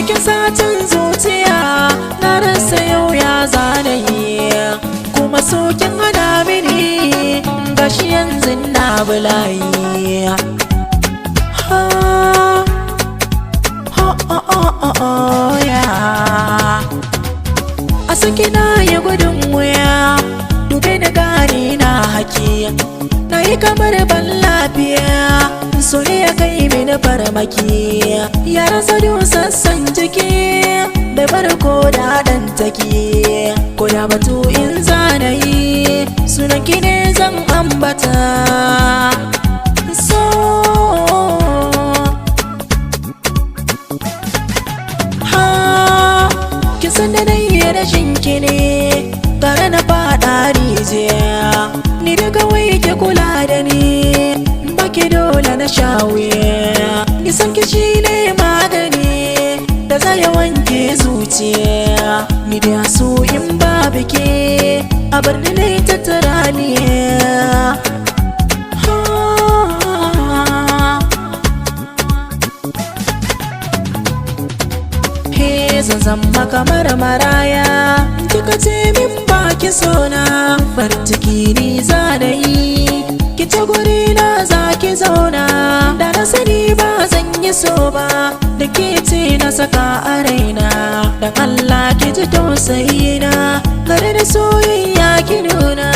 Kin satin zuciya na rasa yau ya zanayi, kuma so kin hana mini gashi yanzu na bulayi. Ha ha a saki na yi gudun wuya, dube da gani na haki, na yi kamar ban lafiya, so ya kai mini farmaki, ya rasa sassan jiki, bai bar ko da dan take, ko da batu in zanayi sunan ki ne zan ambata. So ha kin san da nayi rashin ki ne, tare na fada rijiya, ni daga wai ke kula da ni, baki dole na shawiya, ni san ki shine magani da zai wanke zuciya, ni da so in babu ke a bar ni ne ta taraniya. Zan zama kamar maraya, kika ce min baki sona, farin ciki ni zanayi, ki ta guri na za ki zauna, da na sani ba zan yi so ba, da ke ce na saka a raina, dan Allah ki ji tausayi na, gare da soyayya ki nuna.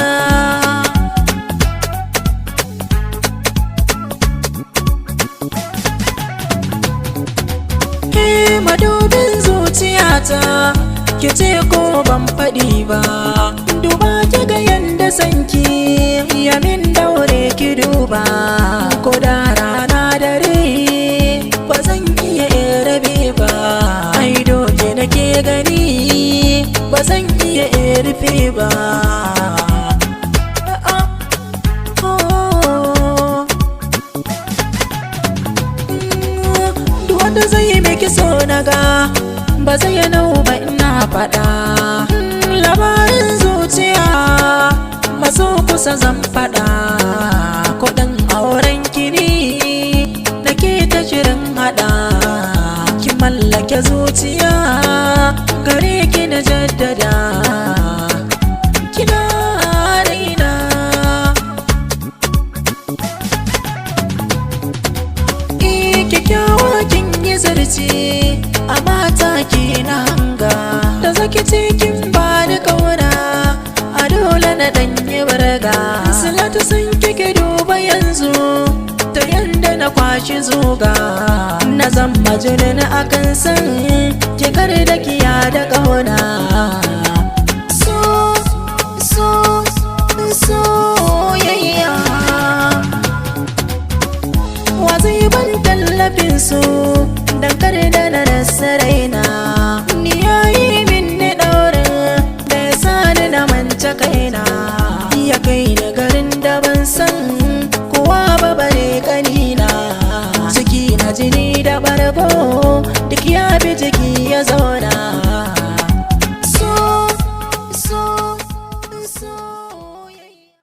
Madubin zuciyata ki ce ko ban faɗi ba, duba ki ga yanda sanki ya min daure ki duba, ko da rana dare ba zan iya rabe ba, ai doke nake gani ba zan iya rufe ba. Wanda zai miki so naga ba zai nau ba ina faɗa, labarin zuciya maso kusa zan faɗa, kuɗin auren kini nake ta shirin haɗa, ki mallake zuciya gare ki na jaddada, kina raina. Kyakkyawa kin yi zarce a mata ke na hanga, da zaki cikin ba da kauna a dole na danyi barga, Salatu sun kike duba yanzu ta yanda na kwashi zuga, na zama jinin akan san ki kar da kiya da kauna.